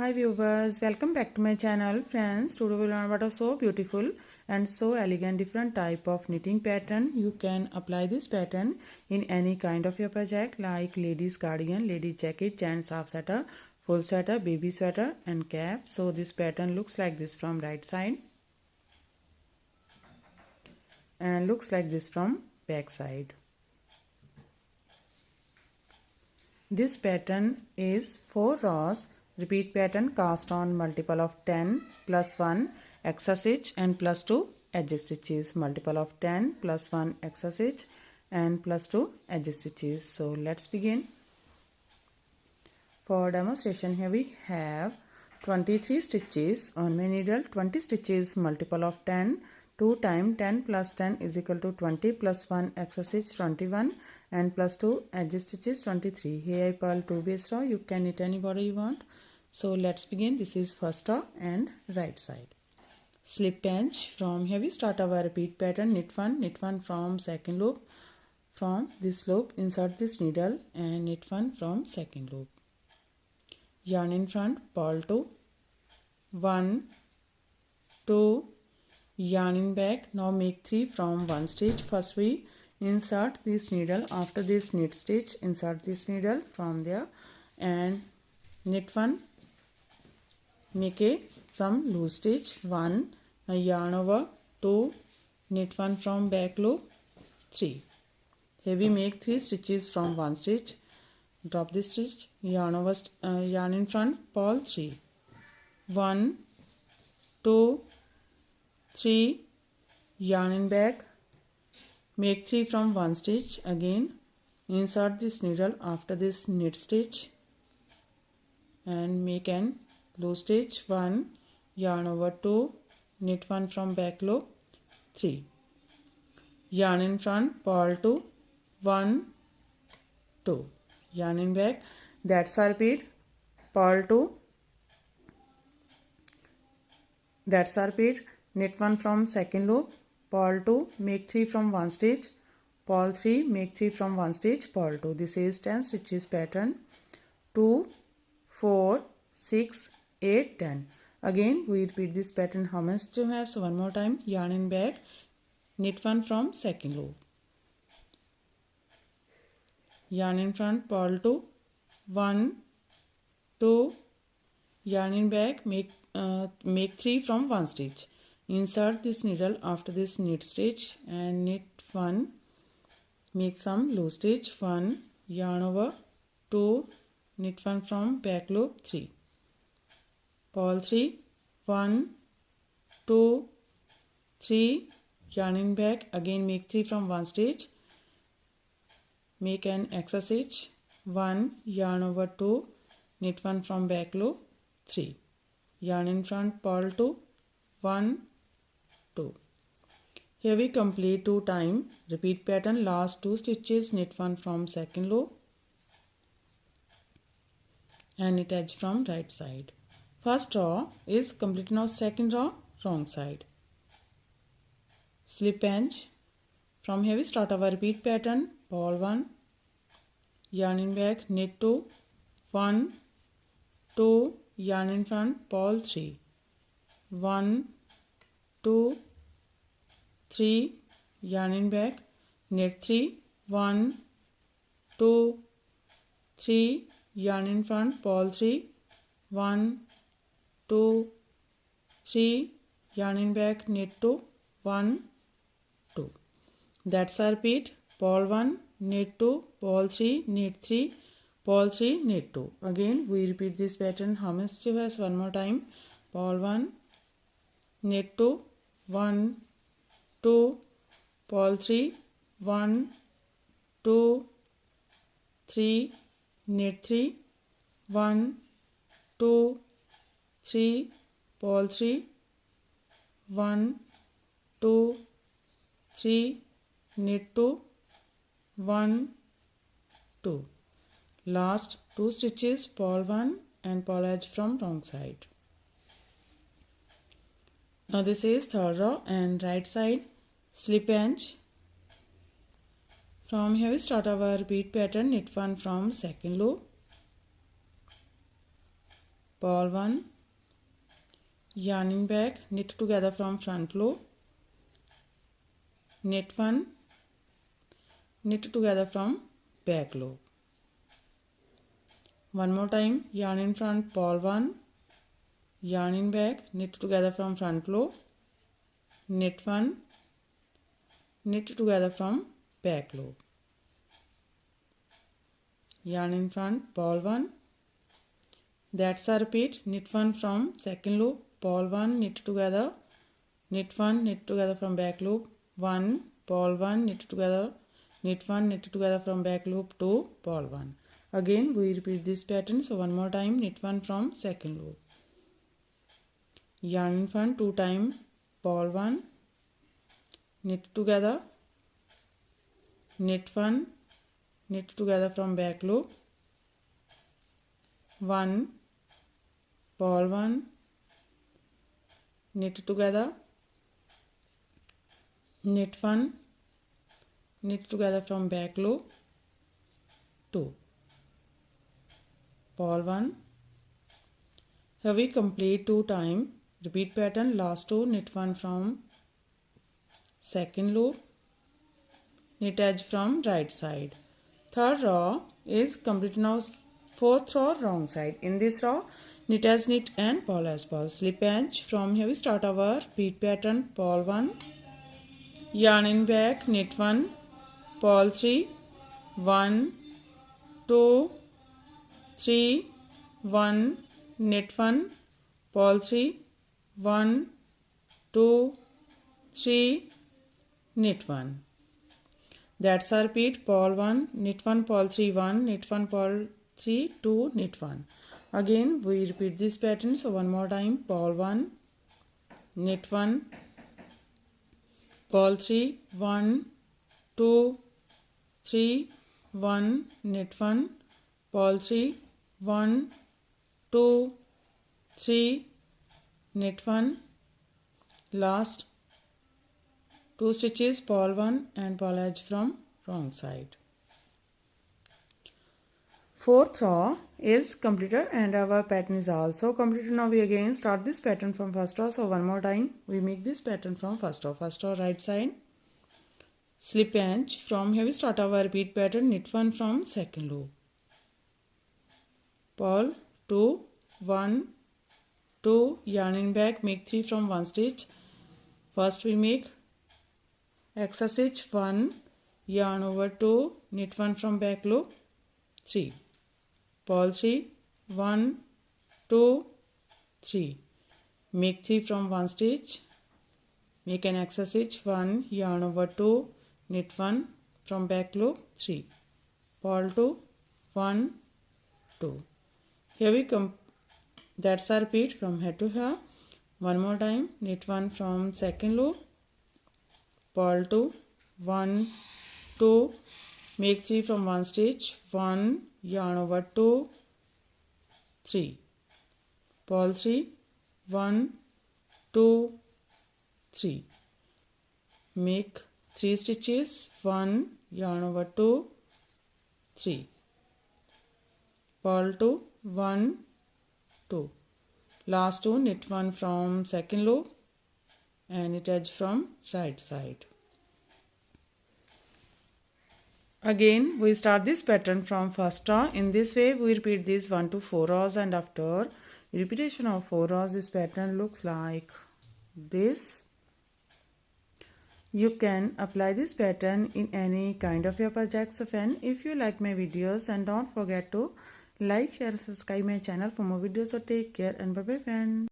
Hi viewers, welcome back to my channel. Friends, today we will learn about a so beautiful and so elegant different type of knitting pattern. You can apply this pattern in any kind of your project like ladies cardigan, ladies jacket, gents half sweater, full sweater, baby sweater and cap. So this pattern looks like this from right side and looks like this from back side. This pattern is 4 rows repeat pattern cast on multiple of 10 plus 1 extra stitch and plus 2 edge stitches, multiple of 10 plus 1 extra stitch and plus 2 edge stitches. So let's begin. For demonstration, here we have 23 stitches on my needle. 20 stitches multiple of 10, 2 times 10 plus 10 is equal to 20 plus 1 extra stitch 21 and plus 2 edge stitches 23. Here I purl 2 base row. You can knit any border you want. So let's begin. This is first row and right side. Slip pinch. From here we start our repeat pattern. Knit 1 from second loop. From this loop insert this needle and knit 1 from second loop. Yarn in front, purl 2, 1, 2, yarn in back. Now make 3 from 1 stitch. First we insert this needle. After this knit stitch, insert this needle from there and knit 1. Make some loose stitch 1. Now yarn over 2, knit 1 from back loop 3. Here we make 3 stitches from 1 stitch. Drop this stitch, yarn over yarn in front, purl 3. 1, 2, 3, yarn in back. Make 3 from 1 stitch. Again insert this needle after this knit stitch and make an loose stitch 1, yarn over 2, knit 1 from back loop 3. Yarn in front, purl 2, 1, 2. Yarn in back. That's our repeat. Purl 2. That's our repeat. Knit 1 from second loop. Purl 2. Make 3 from 1 stitch. Purl 3. Make 3 from 1 stitch. Purl 2. This is 10 stitches pattern. 2, 4, 6, 8, 10. Again we repeat this pattern how much you have. So one more time. Yarn in back. Knit 1 from second loop. Yarn in front, purl 2, 1, 2, yarn in back, make 3 from 1 stitch. Insert this needle after this knit stitch and knit 1, make some loose stitch 1, yarn over 2, knit 1 from back loop 3. Purl 3, 1, 2, 3, yarn in back, again make 3 from 1 stitch. Make an extra stitch 1, yarn over 2, knit 1 from back loop 3. Yarn in front, purl 2, 1, 2. Here we complete 2 times repeat pattern. Last 2 stitches, knit 1 from second loop and knit edge from right side. First row is complete. Now second row, wrong side. Slip pinch. From here we start our repeat pattern. Purl 1, yarn in back, knit 2, 1, 2, yarn in front, purl 3, 1, 2, 3, yarn in back, knit 3, 1, 2, 3, yarn in front, purl 3, 1, 2, 3, yarn in back, knit 2, 1, 2. That's our repeat. Purl 1, knit 2, purl 3, knit 3, purl 3, knit 2. Again we repeat this pattern how many stitches? One more time. Purl 1, knit 2, 1, 2, purl 3, 1, 2, 3, knit 3, 1, 2, 3, purl 3, 1, 2, 3, knit 2, 1, 2. Last 2 stitches, purl 1 and purl edge from wrong side. Now this is third row and right side. Slip pinch. From here we start our repeat pattern. Knit 1 from second loop. purl 1, yarning back, knit together from front loop, knit 1, knit together from back loop. One more time, yarn in front, purl 1, yarn in back, knit together from front loop, knit 1, knit together from back loop. Yarn in front, purl 1. That's a repeat. Knit 1 from second loop, purl 1, knit together, knit 1, knit together from back loop, 1, purl 1, knit together, knit 1, knit together from back loop, 2, purl 1. Again we repeat this pattern. So one more time, knit 1 from second loop, yarn in front 2 times, purl 1, knit together, knit 1, knit together from back loop, 1, purl 1, knit together, knit 1, knit together from back loop, 2, purl 1. Here we complete 2 times. Repeat pattern. Last 2, knit 1 from second loop, knit edge from right side. Third row is complete. Now fourth row wrong side. In this row, knit as knit and purl as purl. Slip edge. From here we start our repeat pattern. Purl 1, yarn in back, knit 1, purl 3, 1, 2, 3, 1, knit 1, purl 3, 1, 2, 3, knit 1. That's our repeat. Purl 1, knit 1, purl 3, 1, knit 1, purl 3, 2, knit 1. Again we repeat this pattern. So one more time, purl 1, knit 1, purl 3, 1, 2, 3, 1, knit 1, purl 3, 1, 2, 3, knit 1. Last 2 stitches, purl 1 and purl edge from wrong side. Fourth row is completed and our pattern is also completed. Now we again start this pattern from first row. So one more time we make this pattern from first row. First row right side, slip edge. From here we start our repeat pattern. Knit 1 from second loop, purl 2, 1, 2, yarn in back, make 3 from 1 stitch. First we make extra stitch 1, yarn over 2, knit 1 from back loop, 3, purl 3, 1, 2, 3, make 3 from 1 stitch, make an extra stitch 1, yarn over 2, knit 1 from back loop, 3, purl 2, 1, 2. Here we come. That's our repeat from here to here. One more time, knit 1 from second loop, purl 2, 1, 2, make 3 from 1 stitch, 1, yarn over 2, 3, purl 3, 1, 2, 3, make 3 stitches, 1, yarn over 2, 3, purl 2, 1, 2. Last 2, knit 1 from second loop and knit edge from right side. Again we start this pattern from first row. In this way we repeat these 1 to 4 rows, and after repetition of 4 rows this pattern looks like this. You can apply this pattern in any kind of your project. So friend, if you like my videos, and don't forget to like, share, subscribe my channel for more videos. So take care and bye bye friend.